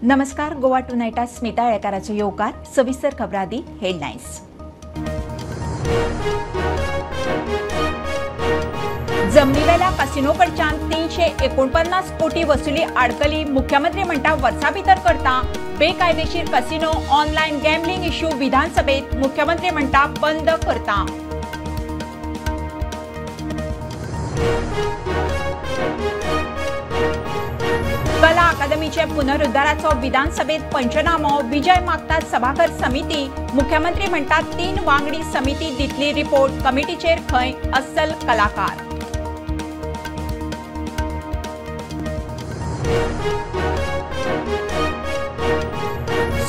नमस्कार. गोवा टुनाइटात स्मिता येळकाराचो येवकार. सविस्तर खबरादी हेडलाइन्स. जमनीवेल्या कसिनो कडच्यान 349 कोटी वसुली आडकली. मुख्यमंत्री म्हणटा वर्सा भितर करता. बेकायदेशीर कसिनो ऑनलाइन गॅमलिंग इश्यू विधानसभेत. मुख्यमंत्री म्हणटा बंद करता. कला अकादमीचे पुनरुद्धाराचो विधानसभेत पंचनामो. विजय मागता सभाघर समिती. मुख्यमंत्री म्हणतात 3 वांगडी समिती दितली रिपोर्ट. कमिटीचेर खंय अस्सल कलाकार.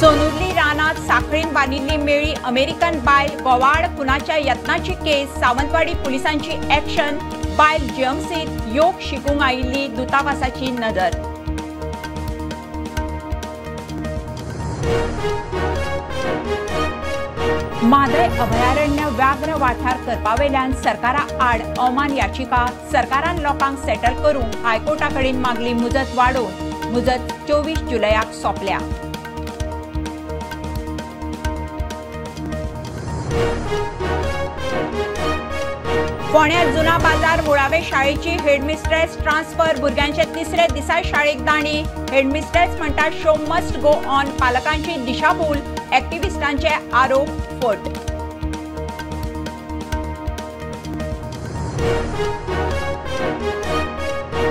सोनुर्ली रानात साखळीन बांदिल्ली मेळी अमेरिकन बायल. गोवाड खुनाच्या यत्नाची केस. सावंतवाडी पुलिसांची ॲक्शन. बायल जीएमसीत योग शिकूंक आयिल्ली. दुतावासाची नदर. म्हादय अभयारण्य व्याघ्र वाठार करपावेल्यान सरकारा आड अवमान याचिका. सरकारान लोकांक सेटल करूंक हायकोर्टा कडेन मागली मुजत वाडोवन. मुजत 24 जुलयाक सोंपल्या. फोंड्या जुना बाजार मुळावे शाळेची हेडमिस्ट्रेस ट्रान्सफर. भुरग्यांचे तिसरे दिसा शाळेक दांडी. हेडमिस्ट्रेस म्हणटा शो मस्ट गो ऑन. पालकांची दिशाभूल. ॲक्टिव्हिस्टांचे आरोप फट.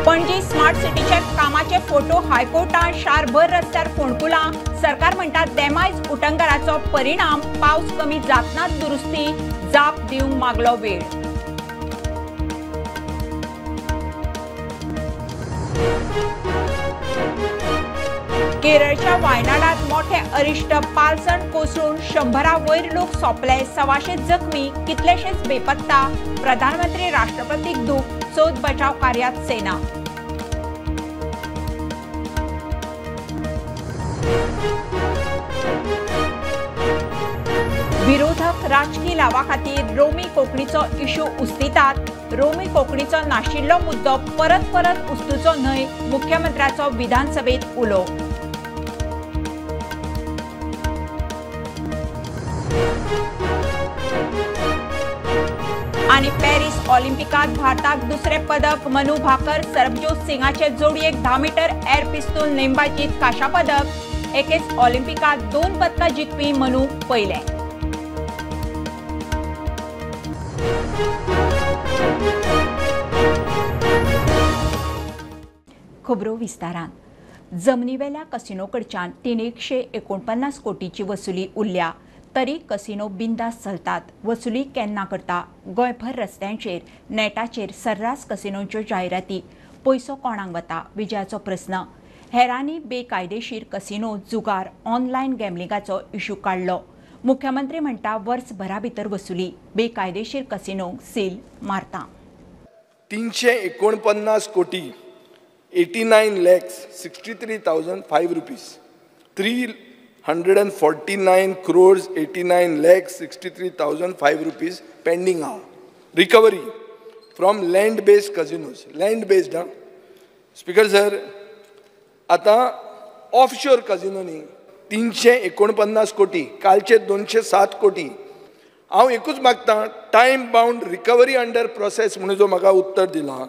पणजी स्मार्ट सिटीचे कामाचे फोटो हायकोर्टात. शारभर रस्त्यार फोंडकुलां. सरकार म्हणटा डेमायज उटंगराचो परिणाम. पावस कमी जातनाच दुरुस्ती. जाप दिवंक मागलो वेळ. केरळच्या वायनाडात मोठे अरिश्ट. पालसण कोसळून 100 वयर लोक सोंपले. 100 जखमी. कितलेशेच बेपत्ता. प्रधानमंत्री राष्ट्रपतीक दूख. सोद बचाव कार्यात सेना. विरोधक राजकीय लावा खातीर रोमी कोंकणीचो इश्यू उस्तितात. रोमी कोंकणीचो नाशिल्लो मुद्दो परत परत उस्तुचो न्हय. मुख्यमंत्र्याचो विधानसभेत उलो. आणि पॅरिस ऑलिंपिकात भारताक दुसरे पदक. मनु भाकर सरबजोत सिंगाचे जोडयेक 10 मीटर एअर पिस्तूल नेमबाजीत कांशा पदक. एकेच ऑलिंपिकात 2 पदकां जिखपी मनु पयले. खबरो विस्तारान. जमनीवेल्या कसिनो कडच्यान 349 कोटीची वसुली उरल्या. तरी कसिनो बिंदास चलतात. वसुली केन्ना करता. गोंयभर रस्त्यांचेर नेटाचेर सर्रास कसिनोच्यो जायराती. पयसो कोणाक वता. विजयाचो प्रस्न. हेरांनी बेकायदेशीर कसिनो जुगार ऑनलायन गॅमलिंगाचो इश्यू काडलो. मुख्यमंत्री म्हणटा वर्सभरा भितर वसुली. बेकायदेशीर कसिनोक सील मारता. 349 कोटी 89,63,005 rupees. 349 crores 89,63,005 rupees pending now. Recovery from land-based casinos. Land-based, huh? Speaker sir, आता ऑफशोर कसिनो न्ही 349 कोटी. कालचे 207 कोटी. हांव एकूच मागता time bound recovery under process म्हणून जो म्हाका उत्तर दिला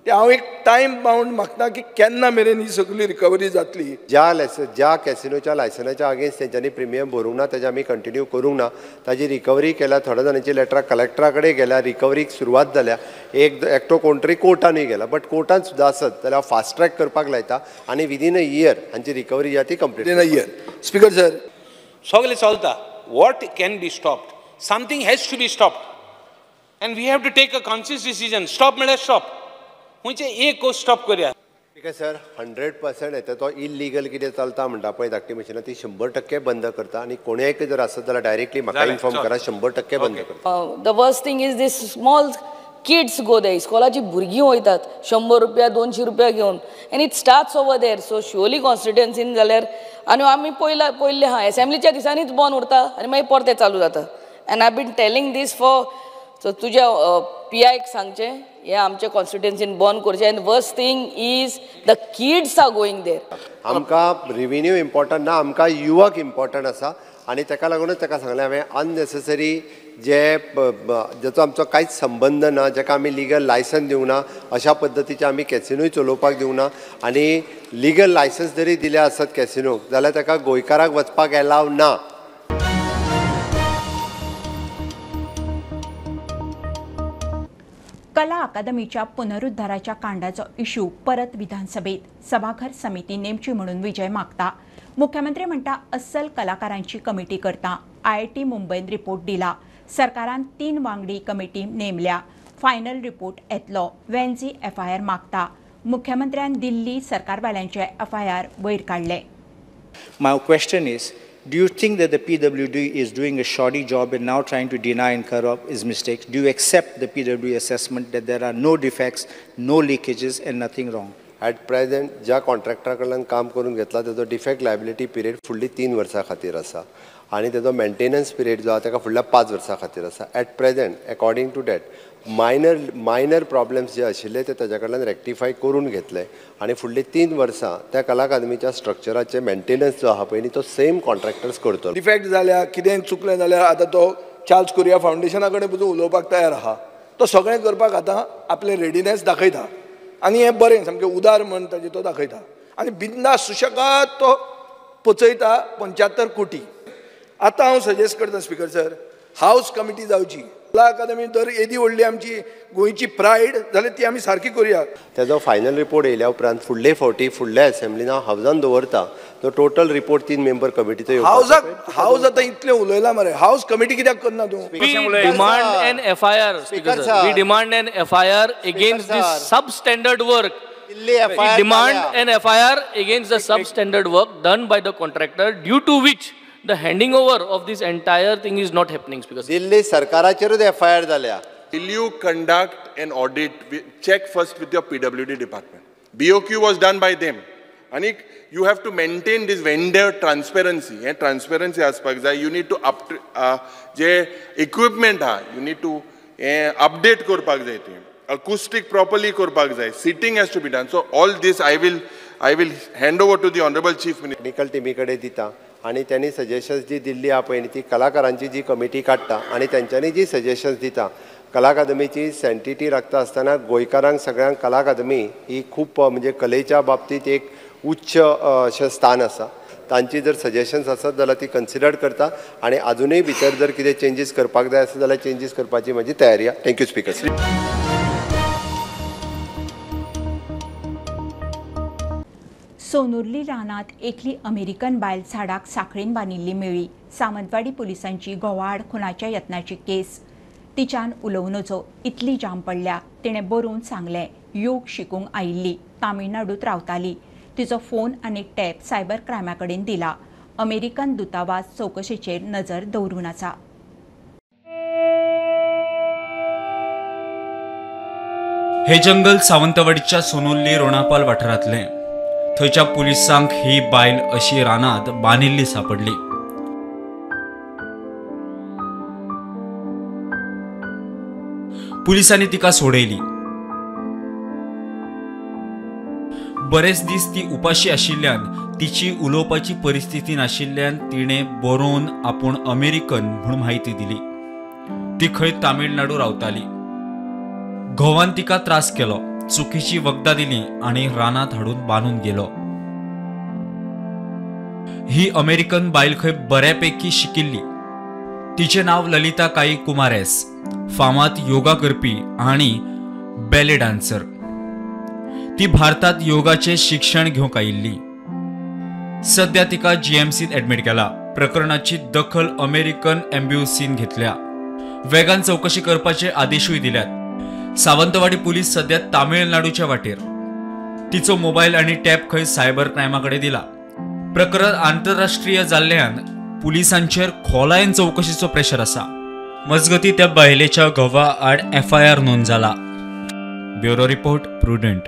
ते हांव एक टायम बाउंड मागता की केन्ना मेरेन ही सगळी रिकवरी जातली. ज्या कॅसिनोच्या लायसनाच्या अगेन्स्ट तेंच्यांनी प्रिमियम भरूंक ना तेजे आमी कंटिन्यू करूंक ना. ताजी रिकवरी केल्या. थोड्या जाणांची लेटरां कलेक्टरा कडेन गेल्या. रिकवरीक सुरवात जाल्या. एकटो कोण तरी कोर्टानूय गेला. बट कोर्टान सुद्दां आसत जाल्यार फास्ट ट्रॅक करपाक लायता आनी विदीन अ इयर हांची रिकवरी जी ती complete. Within a year. Speaker sir, सगळें चलता. What can be stopped. Something has to be stopped and we have to take a conscious decision. Stop म्हळ्यार स्टॉप. म्हणजे एक गोष्ट स्टॉप करूया. ठीक आहे सर. 100% येता तो इलिगल कितें चलता म्हणटा पळय धाकटी मशिनां ती 100% बंद करता. आनी कोणेंय जर आसत जाल्यार डायरेक्टली म्हाका इन्फॉर्म करा. 100% बंद करता. The worst thing is this small kids go there. इस्कॉलाची भुरगीं वयतात 100 रुपया 200 रुपया घेवन and it starts over there. So Shivoli कॉन्स्टिट्युएन्सीन जाल्यार आनी आमी पयले हा एसेंब्लीच्या दिसांनीच बंद उरता आनी मागीर परतें चालू जाता. And I been telling this for. So तुज्या PIक सांगचें हे आमच्या कॉन्स्टिट्युएन्सीन बंद करचें आनी worst thing is the kids are going there. आमकां रेव्हेन्यू इम्पॉर्टंट ना, आमकां युवक इम्पॉर्टंट आसा आनी ताका लागूनच ताका सांगलें हांवें अननेसेसरी जाचो आमचो कांयच संबंद ना, जाका आमी लिगल लायसन दिवंक ना, अशा पद्दतीचे आमी कॅसिनोय चलोवपाक दिवंक ना आनी लिगल लायसन्स जरी दिले आसत कॅसिनोक जाल्यार ताका गोंयकाराक वचपाक एलाव ना. कला अकादमीच्या पुनरुद्धाराच्या कांडाचो इश्यू परत विधानसभेत. सभाघर समिती नेमची म्हणून विजय मागता. मुख्यमंत्री म्हणटा अस्सल कलाकारांची कमिटी करता. IIT मुंबईन रिपोर्ट दिला. सरकारान 3 वांगडी कमिटी नेमल्या. फायनल रिपोर्ट येतलो. वेन्झी FIR मागता. मुख्यमंत्र्यान दिल्ली सरकारवाल्यांचे FIR वयर काढले. My question is, do you think that the PWD is doing a shoddy job and now trying to deny and cover up his mistakes? Do you accept the PWD assessment that there are no defects, no leakages and nothing wrong? At present ज्या कॉन्ट्रॅक्टरा कडल्यान काम करून घेतला तेजो defect liability period फुडली 3 वर्सां खातीर आसा आनी तेजो मेंटेनन्स पिरियड जो आसा ताका फुडल्या 5 वर्सां खातीर आसा. At present according to that minor problems जे आशिल्ले ते ताच्या कडल्यान रेक्टिफाय करून घेतले आनी फुडली 3 वर्सां त्या कला अकादमीच्या स्ट्रक्चराचे मेंटेनन्स जो आहा पळय तो सेम कॉन्ट्रॅक्टर्स करतलो. डिफेक्ट जाल्या कितें चुकलें जाल्यार आतां तो चार्ल्स कुरिया फावंडेशना कडेन पसून उलोवपाक तयार आहा. तो सगळें करपाक आतां आपले रेडिनेस दाखयता आनी हें बरें सामकें उदार म्हण ताजें तो दाखयता आनी बिंदास सुशेगाद तो पचयता 75 कोटी. आतां हांव सजेस्ट करता स्पिकर सर, हावस कमिटी जावची. कला अकादमी जर येदी व्हडली आमची गोंयची प्रायड जाल्यार ती आमी सारकी करुया. तेजो फायनल रिपोर्ट येयल्या उपरांत फुडले फावटी फुडल्या असेंब्लीन हांव हावजान दवरता तो टोटल रिपोर्ट 3 मेंबर कमिटीचो. हावज आतां इतलें उलयला मरे, हावस कमिटी कित्याक करना तूं? demand an FIR, Speaker sir. We demand an FIR against this substandard work. We demand an FIR against the substandard work done by the contractor, due to which the handing over of this entire thing is not happening, Speaker sir. Delhi सरकाराचेरूच FIR जाल्या. Will you conduct an audit? Check first with your PWD department. BOQ was done by them. And you have to maintain this vendor transparency. Transparency aspects. You need to जे equipment you need to update करपाक जाय ते. Acoustic properly करपाक जाय. Seating has to be done. So all this I will hand over to the Honorable Chief Minister. Technical टिमी कडेन दिता आनी त्यांनी सजेशन्स जी दिल्ली आहा पळय ती कलाकारांची जी कमिटी काडटा आनी तेंच्यांनी जी सजेशन्स दिता. कला अकादमीची सँटिटी राखता आसतना गोंयकारांक सगळ्यांक कला अकादमी ही खूब म्हणजे कलेच्या बाबतीत एक उच्च अशें स्थान आसा. तांची जर सजेशन्स आसत जाल्यार ती कन्सिडर करता आनी अजुनूय भितर जर कितें चेंजीस करपाक जाय आसत जाल्यार चेंजीस करपाची म्हजी तयारी आहा. Thank you speaker. सोनुर्ली रानात एकली अमेरिकन बायल झाडाक साखळीन बांदिल्ली मेळ्ळी. सावंतवाडी पुलिसांची घोवाड खुनाच्या यत्नाची केस. तिच्यान उलोवनचो इतली जाम पडल्या. तिणें बरोवन सांगलें योग शिकूंक आयिल्ली, तामिळनाडूत रावताली. तिचो फोन आनी टॅब सायबर क्रायमा कडेन दिला. अमेरिकन दुतावास चवकशेचेर नजर दवरून आसा. हे जंगल सावंतवाडीच्या सोनुल्ली रोणापाल वाठारांतलें. थंयच्या पुलिसांक ही बायल अशी रानांत बांदिल्ली सापडली. पुलिसांनी तिका सोडयली. बरेच दीस ती उपाशी आशिल्ल्यान तिची उलोवपाची परिस्थिती नाशिल्ल्यान तिणें बरोवन आपूण अमेरिकन म्हूण म्हायती दिली. ती खंय तामिळनाडू रावताली. घोवान तिका त्रास केलो, चुकीची वखदां दिली आनी रानांत हाडून बांदून गेलो. ही अमेरिकन बायल खंय बऱ्यापैकी शिकिल्ली. तिचे नाव ललिता काई कुमारेस, फामाद योगा करपी आनी बॅले डान्सर. ती भारतात योगाचे शिक्षण घेवंक आयिल्ली. सध्या तिका GMCत ऍडमिट केला. प्रकरणाची दखल अमेरिकन एम्बॅसीन घेतल्या. वेगान चौकशी करपाचे आदेशूय दिल्यात. सावंतवाडी पुलीस सध्या तामिळनाडूच्या वाटेर. तिचो मोबायल आनी टॅब खंय सायबर क्रायमाकडे दिला. प्रकरण आंतरराष्ट्रीय जाल्ल्यान पुलिसांचेर खोलायेन चौकशीचो प्रेशर आसा. मजगती त्या बायलेच्या घोवा आड FIR नोंद जाला. Bureau report prudent.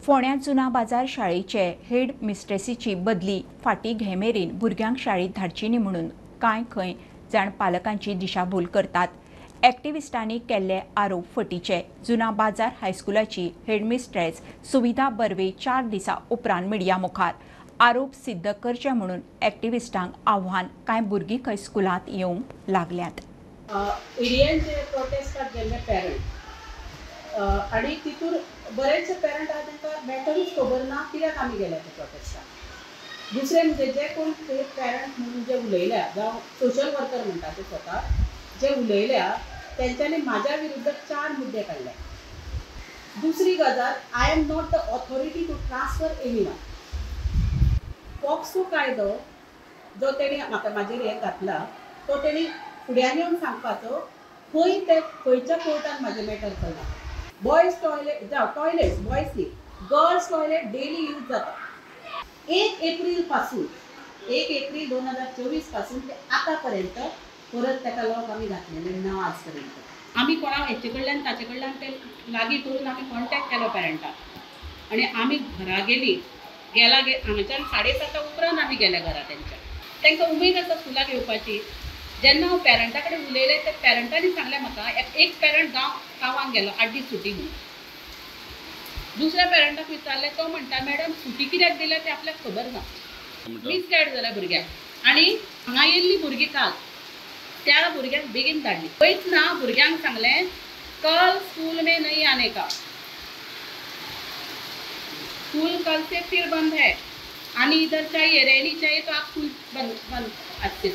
फोंड्या जुना बाजार शाळेचे हेड मिस्ट्रेसीची बदली फाटीं घेमेरेन भुरग्यांक शाळेंत धाडची न्ही म्हणून कांय खंय जाण पालकांची दिशाभूल करतात. एक्टिविस्टांनी केल्ले आरोप फटीचे. जुना बाजार हायस्कुलाची हेडमिस्ट्रेस सुविधा बर्वे 4 दिसां उपरांत मिडिया मुखार. आरोप सिद्ध करचे म्हणून एक्टिविस्टांक आव्हान. कांय भुरगीं खंय स्कुलांत येवंक लागल्यात. एरियांचे प्रोटेस्टाक गेल्ले पेरंट आनी तितूर बरेचशे पेरंट आहा तांकां मॅटरूच खबर ना कित्याक आमी गेल्या त्या प्रोटेस्टाक. दुसरे म्हणजे जे कोण ते पेरंट म्हणून जे उलयल्या जावं सोशल वर्कर म्हणटा ते स्वता जे उलयल्या तेंच्यांनी म्हाज्या विरुद्ध 4 मुद्दे काडले. दुसरी गजाल, I am not the authority to transfer anyone. POCSO कायदो जो तेणी म्हाका म्हाजेर हें घातला तो तेणी फुड्यान येवन सांगपाचो खंय ते खंयच्या कोर्टान म्हाजें मॅटर चल्ला. बॉयज टॉयलेट जावं टॉयलेट्स बॉयज न्ही गर्ल्स टॉयलेट डेली यूज जाता. 1 एप्रील पासून 1 एप्रील 2024 पासून ते आतां पर्यंत परत ताका लॉक आमी घातलेले ना आज पर्यंत. आमी कोणा हेचे कडल्यान ताचे कडल्यान ते लागीं करून आमी कॉन्टॅक्ट केलो पेरंटाक आनी आमी घरा गेली हांगाच्यान 7:30 उपरांत आमी गेल्या घरा तांकां उमेद आसा स्कुलाक येवपाची. जेन्ना हांव पेरंटा कडेन उलयलें ते पेरंटांनी सांगलें म्हाका एक पेरंट गांवांक गेलो 8 दीस सुटी म्हणून. दुसऱ्या पेरंटाक विचारलें तो म्हणटा मॅडम सुटी कित्याक दिल्या ते आपल्याक खबर ना. मिसगायड जाल्या भुरग्यांक आनी हांगा येयल्लीं भुरगीं काल त्या भुरग्यांक बेगीन धाडली. वयतना भुरग्यांक सांगलें कल स्कूल में नहीं आने का, स्कूल कल से फिर बंद है आणि इधर चाहिए रहनी चाहिए तो आप स्कूल बंद आजचे.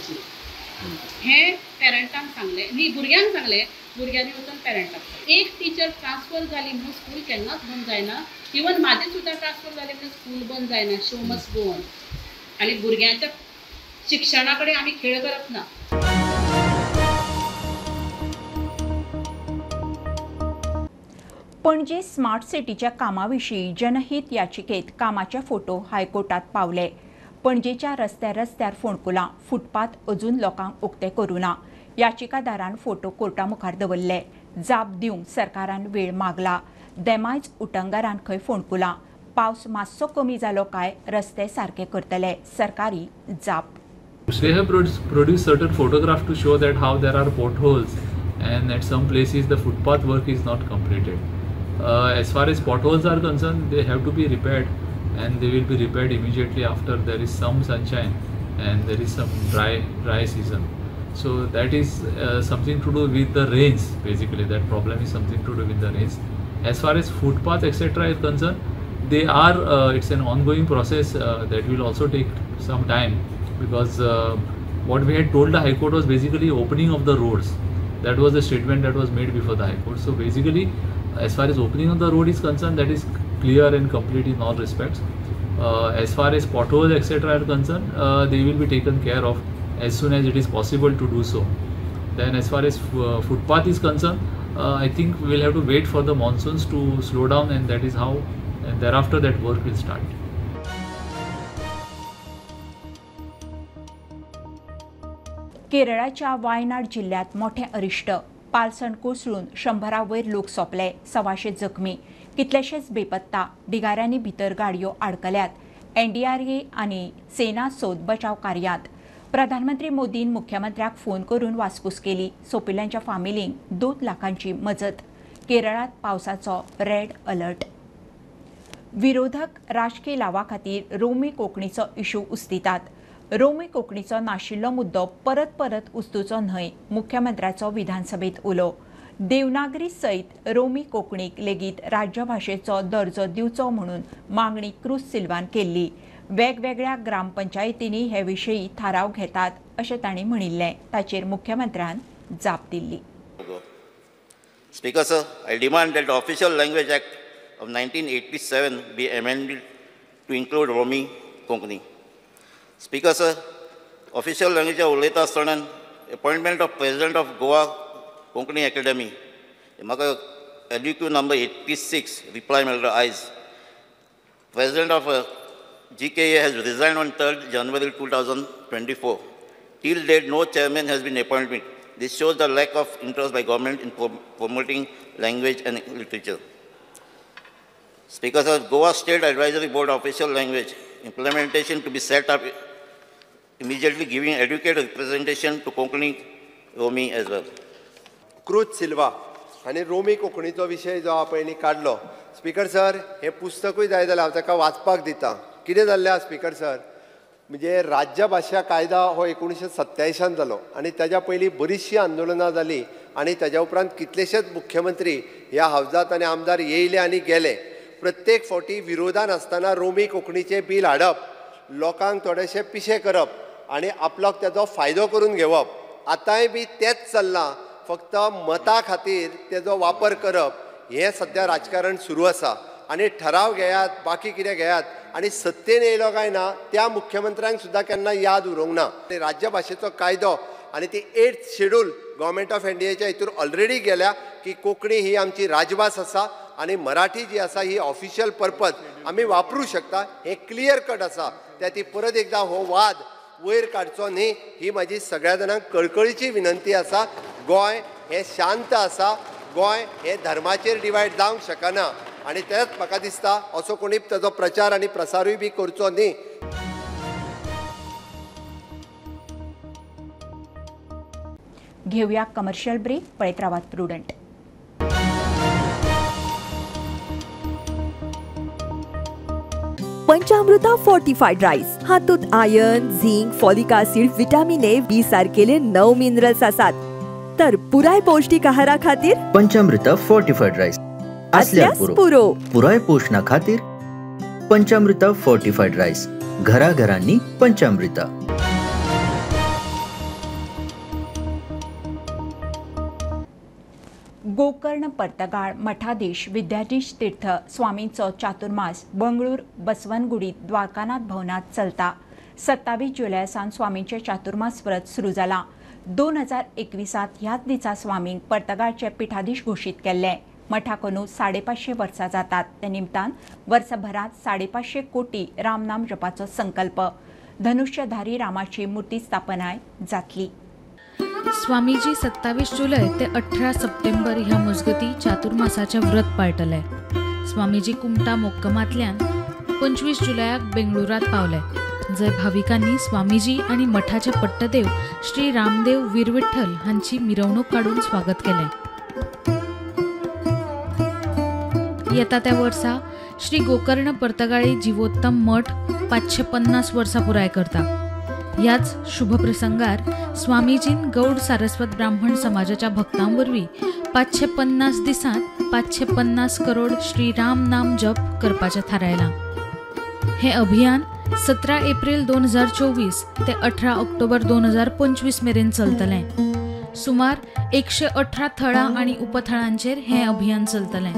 हे पेरंटांक सांगले न्ही भुरग्यांक सांगले. भुरग्यांनी वचून पेरंटाक एक टीचर ट्रान्सफर जाली म्हणून स्कूल केन्नाच बंद जायना. इवन म्हाजी सुद्दां ट्रान्सफर जाली म्हणून स्कूल बंद जायना. Show must go on. आनी भुरग्यांच्या शिक्षणा कडेन आमी खेळ करप ना. पणजे स्मार्ट सिटीच्या कामाविशीं जनहीत याचिकेत कामाचे फोटो हायकोर्टात पावले. पणजेच्या रस्त्यार फोंडकुलां फुटपाथ अजून लोकांक उक्ते करूना. याचिकादारान फोटो कोर्टा मुखार दवरले. जाप दिवंक सरकारान वेळ मागला. देमायज उटंगरान खंय फोंडकुलां. पावस मातसो कमी जालो काय रस्ते सारके करतले. सरकारी जाप. They have produced certain photographs to show that how there are potholes and at some places the footpath work is not completed. As far as potholes are concerned, they have to be repaired and they will be repaired immediately after there is some sunshine and there is some dry season. So that is something to do with the rains. Basically that problem is something to do with the rains. As far as footpath etc. is concerned, they are it's an ongoing process that will also take some time because what we had told the High Court was basically opening of the roads. That was the statement that was made before the High Court. So basically as far as opening of the road is concerned, that is clear and complete in all respects. As far as potholes etc. are concerned, they will be taken care of as soon as it is possible to do so. Then as far as footpath is concerned, I think we will have to wait for the monsoons to slow down and that is how and thereafter that work will start. केरळाच्या Wayanad जिल्ह्यात मोठे अरिश्ट. पालसण कोसळून 100 वयर लोक सोंपले. 100 जखमी. कितलेशेच बेपत्ता. ढिगाऱ्यांनी भितर गाडयो आडकल्यात. NDRA आनी सेना सोद बचाव कार्यांत. प्रधानमंत्री मोदीन मुख्यमंत्र्याक फोन करून वासपूस केली. सोंपिल्ल्यांच्या फामिलींक 2 लाखांची मजत. केरळात पावसाचो रेड अलर्ट. विरोधक राजकीय लावा खातीर रोमी कोंकणीचो इशू उस्तितात. रोमी कोंकणीचो नाशिल्लो मुद्दो परत उस्तुचो न्हय. मुख्यमंत्र्याचो विधानसभेत उलो. देवनागरी सयत रोमी कोंकणीक लेगीत राज्यभाशेचो दर्जो दिवचो म्हणून मागणी क्रूज सिल्वान केल्ली. वेगवेगळ्या ग्रामपंचायतींनी हे विशयी थाराव घेतात अशें तांणी म्हणिल्लें. ताचेर मुख्यमंत्र्यान जाप Delhi. Speaker sir, I demand that the Official Language Act of 1987 be amended to include Romi Konkani. Speaker sir, official language उलयता आसतना appointment of President of Goa Konkani Academy. म्हाका LUQ number 86 reply मेळ्ळो आयज. President of GKA has resigned on 3rd January 2024. Till date, no chairman has been appointed. This shows the lack of interest by government in promoting language and literature. Speaker sir, Goa State Advisory Board Official Language implementation to be set up immediately, giving adequate representation to Konkani Romi as well. Cruz Silva आनी रोमी कोंकणीचो विशय जो आपण काडलो. Speaker sir, हे पुस्तकूय जाय जाल्यार हांव ताका वाचपाक दिता. कितें जाल्लें आहा स्पीकर सर, म्हणजे राज्य भाशा कायदा हो 1987 जालो आनी ताज्या पयलीं बरीचशीं आंदोलनां जालीं आनी ताज्या उपरांत कितलेशेच मुख्यमंत्री ह्या हावजात आनी आमदार येयले आनी गेले. प्रत्येक फावटी विरोधान आसतना रोमी कोंकणीचें बील हाडप, लोकांक थोडेशे पिशे करप आनी आपल्याक ताजो फायदो करून घेवप. आतांय बी तेंच चल्लां, फक्त मता खातीर तेजो वापर करप. हें सद्या राजकारण सुरू आसा आनी ठराव घेयात, बाकी कितें घेयात आनी सत्तेन येयलो काय ना त्या मुख्यमंत्र्यांक सुद्दां केन्ना याद उरूंक ना. राज्य भाशेचो कायदो आनी ती 8th शेड्यूल गव्हर्मेंट ऑफ इंडियाच्या हितूर ऑलरेडी गेल्या की कोंकणी ही आमची राजभास आसा आनी मराठी जी आसा ही ऑफिशियल पर्पज आमी वापरूं शकता. हें क्लियर कट आसा. त्या ती परत एकदां हो वाद वयर काडचो न्ही ही म्हाजी सगळ्या जाणांक कळकळीची विनंती आसा. गोंय हें शांत आसा. गोंय हे धर्माचेर डिवायड जावंक शकना आनी तेच म्हाका दिसता असो कोणी ताजो प्रचार आनी प्रसारूय बी करचो न्ही. घेऊया कमर्शियल ब्रेक. पळयत रावात प्रुडंट. पंचामृता फोर्टिफाईड राईस हातूंत iron, zinc, folic acid, vitamin A, B सारकेले 9 मिनरल्स आसात. तर पुराय पौष्टिक आहारा खातीर पंचामृता फोर्टिफाईड राईस असल्यार पुरो. पुराय पोषणा खातीर पंचामृता फोर्टिफाईड राईस. घरा घरांनी पंचामृता. गोकर्ण पर्तगाळ मठाधीश विद्याधीश तीर्थ स्वामींचो चातुर्मास बंगळूर बसवनगुडी द्वारकानाथ भवनात चलता. 27 जुलय सावन स्वामींचे चातुर्मास व्रत सुरू जाला. 2021 ह्याच दिसा स्वामींक पर्तगाळचे पिठाधीश घोषीत केल्ले. मठाकोनू 550 वर्सां जातात. ते निमतान वर्सभरात 550 कोटी रामनाम जपाचो संकल्प. धनुष्यधारी रामाची मूर्ती स्थापनाय जातली. स्वामीजी 27 जुलै ते 18 सप्टेंबर ह्या मजगती चातुर्मासाचे व्रत पाळटले. स्वामीजी कुमटा मोक्कमांतल्यान 25 जुलयाक बेंगळुरात पावले. जंय भाविकांनी स्वामीजी आणि मठाचे पट्टदेव श्री रामदेव वीरविठ्ठल हांची मिरवणूक काढून स्वागत केले. येता त्या वर्सा श्री गोकर्ण पर्तगाळी जीवोत्तम मठ 550 वर्सां पुराय करता. ह्याच शुभ प्रसंगार स्वामीजीन गौड सारस्वत ब्राह्मण समाजाच्या भक्तां वरवीं 550 दिसांत 550 करोड श्री राम नाम जप करपाचें थारायलां. हे अभियान 17 एप्रिल 2024 ते 18 ऑक्टोबर 2025 मेरेन चलतलें. सुमार 118 थळां आनी उपथळांचेर हें अभियान चलतलें.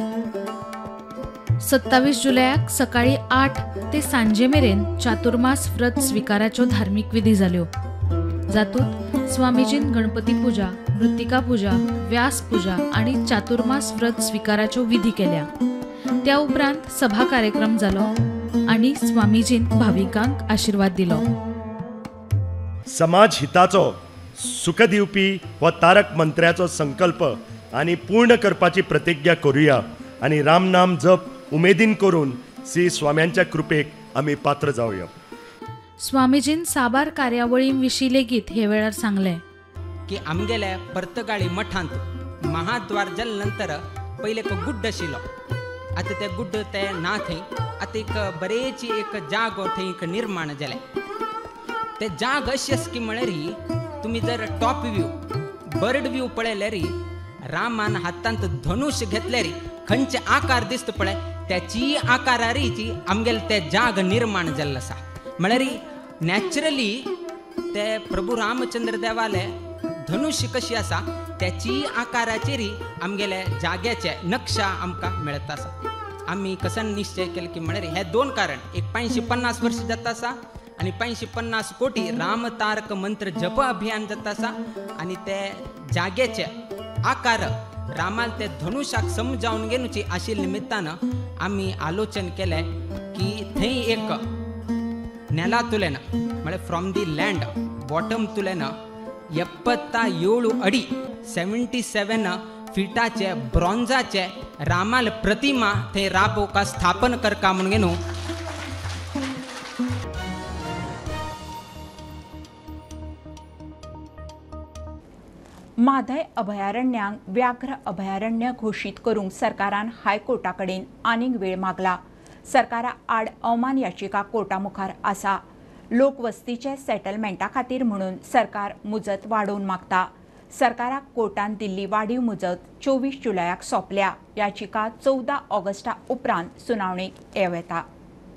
27 जुलयाक सकाळी 8 ते सांजे मेरेन चातुर्मास व्रत स्विकाराच्यो धार्मीक विधी जाल्यो. जातूंत स्वामीजीन गणपती पुजा, मृत्तिका पुजा, व्यास पुजा आनी चातुर्मास व्रत स्विकाराच्यो विधी केल्या. त्या उपरांत सभा कार्यक्रम जालो आनी स्वामीजीन भाविकांक आशीर्वाद दिलो. समाज हिताचो सुख दिवपी व तारक मंत्र्याचो संकल्प आनी पूर्ण करपाची प्रतिज्ञा करूया आनी रामनाम जप उमेदीन करून श्री स्वाम्यांच्या कृपेक आमी पात्र जावया. स्वामीजीन साबार कार्यावळीं विशीं लेगीत हे वेळार सांगले की आमगेल्या पर्तगाळी मठांत महाद्वार जाले नंतर पयले एक गुड्ड आशिल्लो. आतां ते गुड्ड ते ना थंय. आतां एक बरेची एक जागो थंय एक निर्माण जाले. ते जाग अशी आसा की म्हळ्यार तुमी जर टॉप व्यू बर्ड व्यू पळयल्यार रामान हातांत धनुश घेतल्यार खंयचे आकार दिसता पळय त्याची आकाराची आमगेले ते जाग निर्माण जाल्लो आसा. म्हळ्यार नॅचरली ते प्रभू रामचंद्र देवाले धनुष्य कशी आसा त्याची आकाराचेर आमगेले जाग्याचे नक्षा आमकां मेळत आसा. आमी कसन निश्चय केले की म्हळ्यार हे 2 कारण. एक 550 वर्ष जाता आसा आनी 550 कोटी राम तारक मंत्र जप अभियान जाता आसा आनी ते जाग्याचे आकार रामाल ते धनुष्याक समजावन घेवची आशिल्ल्या निमित्तानं आमी आलोचन केले की थंय एक नेला तुलेन म्हळ्यार फ्रॉम दी लँड बॉटम तुलेन 77 अडी 77 फिटाचे ब्रॉन्झाचे रामाल प्रतिमा थंय राबोवपाक स्थापन करका म्हणून घेवन माधय अभयारण्याक व्याघ्र अभयारण्य घोषित करूंक सरकारान हायकोर्टा कडेन आनीक वेळ मागला. सरकारा आड अवमान याचिका कोर्टा मुखार आसा. लोकवस्तीचे सेटलमेंटा खातीर म्हणून सरकार मुजत वाडोवन मागता. सरकाराक कोर्टान दिल्ली वाडीव मुजत 24 जुलयाक सोंपल्या. याचिका 14 ऑगस्टा उपरांत सुनावणेक येता.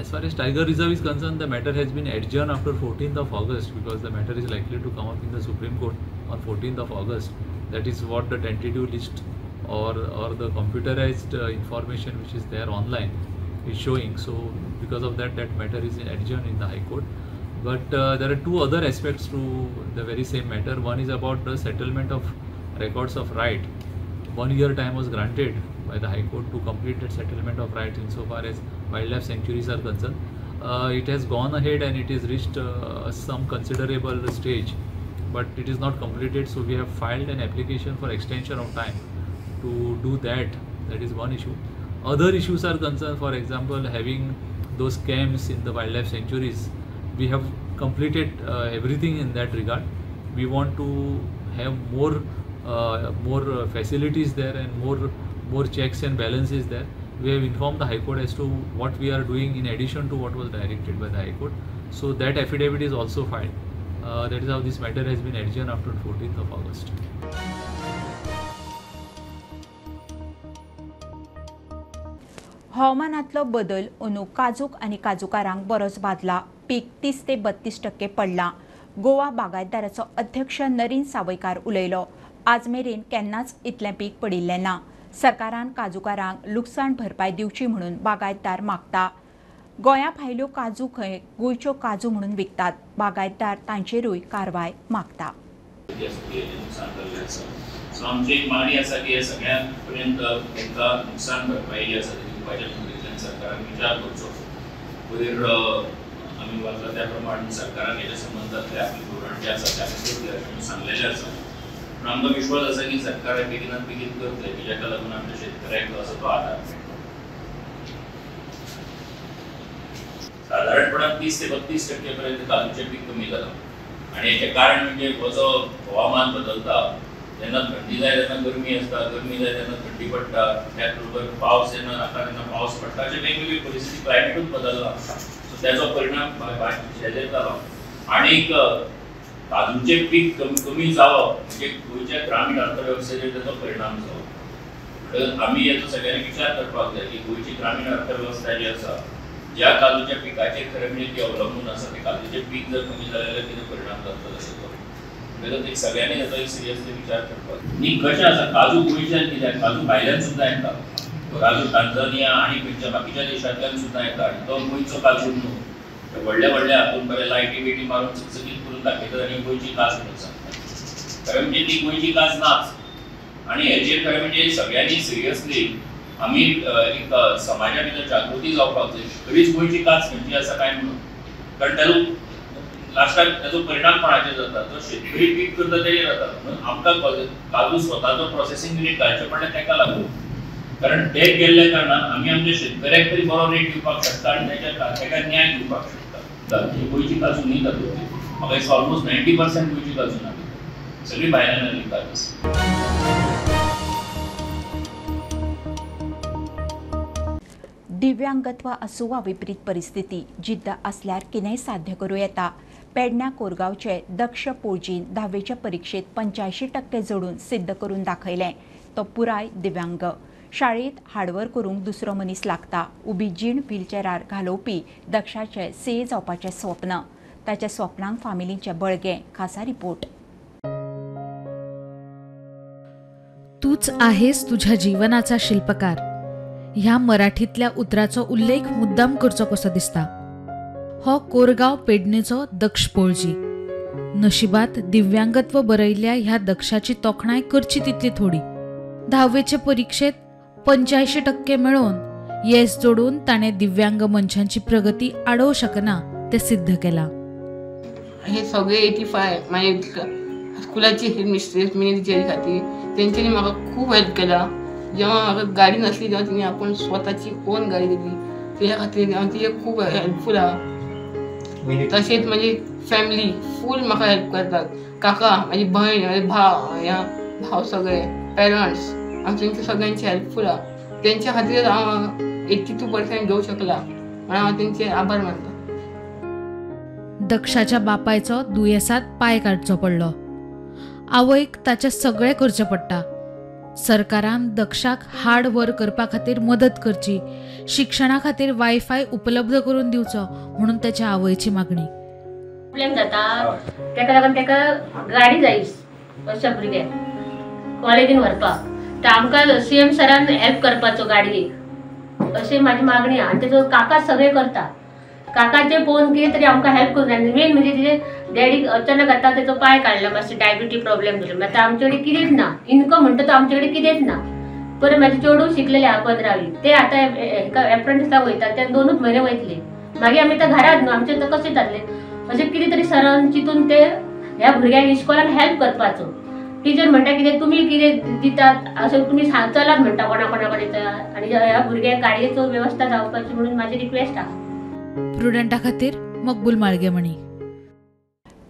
As far as Tiger Reserve is concerned, the matter has been adjourned after 14th of August because the matter is likely to come up in the Supreme Court on 14th of August. That is what the tentative list or the computerized information which is there online is showing. So because of that, that matter is adjourned in the High Court. But there are two other aspects to the very same matter. One is about the settlement of records of right. 1 year time was granted by the High Court to complete that settlement of rights insofar as wildlife sanctuaries are concerned. It has gone ahead and it has reached some considerable stage, but it is not completed. So we have filed an application for extension of time to do that. That is one issue. Other issues are concerned, for example, having those camps in the wildlife sanctuaries. We have completed everything in that regard. We want to have more facilities there and more checks and balances there. We have informed the High Court as to what we are doing in addition to what was directed by the High Court. So that affidavit is also filed. That is how this matter has been adjourned after 14th of August. हवामानातलो बदल अंदू काजूक आनी काजूकारांक बरोच बादला. पीक 30 ते 32% पडला. गोवा बागायतदाराचो अध्यक्ष नरीन सावयकार उलयलो. आज मेरेन केन्नाच इतलें पीक पडिल्लें ना. सरकारान काजूकारांक लुकसाण भरपाय दिवची म्हणून बागायतदार मागता. गोंया भायल्यो काजू खंय गोंयच्यो काजू म्हणून विकतात. बागायतदार तांचेरूय कारवाय मागता. सो आमची एक मागणी आसा की सगळ्यांक पर्यंत तांकां नुकसान भरपाई जी आसा ती दिवपाच्या नदरेंतल्यान सरकारान विचार करचो. वयर आमी वाचला त्या प्रमाणे सरकारान हेच्या संबंदांतले आपले धोरण जे आसा त्या खातीर सांगलेलें आसा. पूण आमकां विश्वास आसा की सरकार बेगिनात बेगीन करतले की जाका लागून आमच्या शेतकऱ्यांक जो आसा तो आधार साधारणपणान 30 ते 32% पर्यंत काजूचें पीक कमी जालां. आनी हेचें कारण म्हणजे हो जो हवामान बदलता, जेन्ना थंडी जाय तेन्ना गरमी आसता, गरमी जाय तेन्ना थंडी पडटा, त्याच बरोबर पावस जेन्ना नाका तेन्ना पावस पडटा. अशें वेगवेगळी परिस्थिती क्लायमेटूच बदलला. सो त्याचो परिणाम शेजेर जालो. आनीक काजूचें पीक कमी जावप म्हणजे गोंयच्या ग्रामीण अर्थवेवस्थेचेर ताचो परिणाम जावप. आमी हेचो सगळ्यांनी विचार करपाक जाय की गोंयची ग्रामीण अर्थवेवस्था जी आसा, ज्या काजूच्या पिकाचेर खरें म्हणजे ती अवलंबून आसा, ते काजूचें पीक जर कमी जालें जाल्यार कितें परिणाम जातलो ताचो. म्हणटकच एक सगळ्यांनी हाचो एक सिरियसली विचार करपाक. न्ही कशें आसा, काजू गोंयच्यान कित्याक काजू भायल्यान सुद्दां येता. काजू टांझानिया आनी खंयच्या बाकीच्या देशांतल्यान सुद्दां येता. आनी तो गोंयचो काजू न्हू. व्हडल्या व्हडल्या हातून बरें लायटी बिटी मारून चकचकीत करून दाखयतात आनी गोंयची काज म्हणून सांगतात. खरें म्हणजे ती गोंयची काज नाच. आनी हेचेर खरें म्हणजे सगळ्यांनी सिरियसली आमी एक समाजा भितर जागृती जावपाक जाय. खरीच गोंयची काज खंयची आसा काय म्हणून. कारण ताजो लास्टाक ताजो परिणाम कोणाचेर जाता, तो शेतकरी पीक करता तेजेर जाता. म्हणून आमकां काजू स्वताचो प्रोसेसिंग युनिट घालचें पडलें ताका लागून. कारण ते गेल्ल्या कारणान आमी आमच्या शेतकऱ्याक तरी बरो रेट दिवपाक शकता आनी ताका न्याय दिवपाक शकता. ही गोंयची काजू न्ही तातूंत. म्हाका दिसता ऑलमोस्ट 90% गोंयची काजू ना, सगळी भायल्यान आयिल्ली काजू. दिव्यांगत्व आसूं वा विपरीत परिस्थिती, जिद्द आसल्यार कितेंय साध्य करूं येता. पेडण्या कोरगांवचे दक्ष पोळजीन 10वेच्या परीक्षेत 85% जोडून सिद्ध करून दाखयलें. तो पुराय दिव्यांग. शाळेंत हार्डवर्क करूंक दुसरो मनीस लागता. उबी जीण व्हीलचॅरार घालोवपी दक्षाचें सीए जावपाचें स्वप्न. ताच्या स्वप्नांक फामिलीचें बळगें. खासा रिपोर्ट. तूच आहेस तुझ्या जीवनाचा शिल्पकार ह्या मराठीतल्या उतराचो उल्लेख मुद्दाम करचो कसो दिसता. हो कोरगांव पेडणेचो दक्ष पोळजी. नशिबात दिव्यांगत्व बरयल्ल्या ह्या दक्षाची तोखणाय करची तितली थोडी. 10वेचे परीक्षेत 85% मेळोवन येस जोडून ताणें दिव्यांग मनशांची प्रगती आडोव शकना ते सिद्ध केला. हे सगळे 85 माझे स्कुलाची हेडमिस्ट्रेस मॅनेजरी खातीर तेंच्यांनी म्हाका खूब हेल्प केला. जेव्हा म्हाका गाडी नासली तेव्हा तिने आपण स्वताची ओन गाडी दिली. त्याच्या खातीर हांव तिचे खूब हेल्पफूल आहा. तशेंच माझी फॅमिली फूल म्हाका हेल्प करतात. काका, माझी भयण, माझे भाव, भाव सगळे पेरंट्स हांव तेंचे सगळ्यांचे हेल्पफूल आहा. तेंच्या खातीर हांव 82% घेवंक शकला म्हणून हांव तेंचे आभार मानता. दक्षाच्या बापायचो दुयेसात पाय काडचो पडलो. आवयक ताचे सगळे करचें पडटा. सरकारान दक्षाक हार्ड वर्क करपा खातीर मदत करची, शिक्षणा खातीर वायफाय उपलब्ध करून दिवचो म्हणून ताच्या आवयची मागणी. प्रॉब्लेम जाता तेका लागून तेका गाडी जाय अशा भुरग्याक कॉलेजीन व्हरपाक. तर आमकां सीएम सरान हेल्प करपाचो गाडयेक अशी म्हाजी मागणी आहा. आनी तेजो काका सगळे करता. काकाचे पळोवन कितें तरी आमकां हेल्प करून जाय. मेन म्हणजे तिजे डॅडीक अचानक आतां तेजो पांय काडला, मातशें डायबिटीज प्रॉब्लेम जालो. आतां आमचे कडेन कितेंच ना, इन्कम म्हणटा तो आमचे कडेन कितेंच ना. बरें म्हाजे चेडूं शिकलेले आहा 15वी, ते आतां एप्रेंटिसाक वयता, ते 2 म्हयने वयतले. मागीर आमी आतां घरात न्हू, आमचें आतां कशें जातलें. अशें कितें तरी सरान चिंतून ते ह्या भुरग्यांक इस्कॉलान हेल्प करपाचो. टीचर म्हणटा कितें तुमी कितें दितात अशें तुमी चलात म्हणटा कोणा कडेन, आनी ह्या भुरग्यांक गाडयेचो वेवस्था जावपाची म्हणून म्हाजी रिक्वेस्ट आहा. प्रुडंटा खातीर मकबूल माळगेमणी.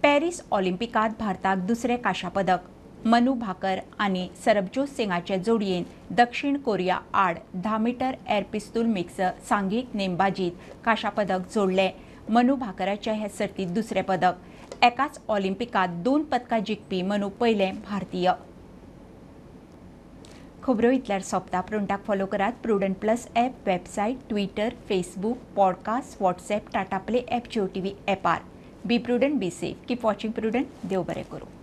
पॅरिस ऑलिम्पिकात भारताक दुसरे कांशा पदक. मनू भाकर आनी सरबजोत सिंगाचे जोडयेन दक्षिण कोरिया आड 10 मीटर एअर पिस्तूल मिक्स सांघीक नेमबाजीत कांशा पदक जोडले. मनू भाकराचे हे सर्तीत दुसरे पदक. एकाच ऑलिम्पिकात 2 पदकां जिखपी मनू पयले भारतीय. खबरो इतल्यार सोंपता. प्रुडंटाक फॉलो करात. Prudent plus app, website, Twitter, Facebook, podcast, WhatsApp, Tata Play app, Jio TV ॲपार. Be Prudent, be safe. Keep watching Prudent. देव बरें करूं.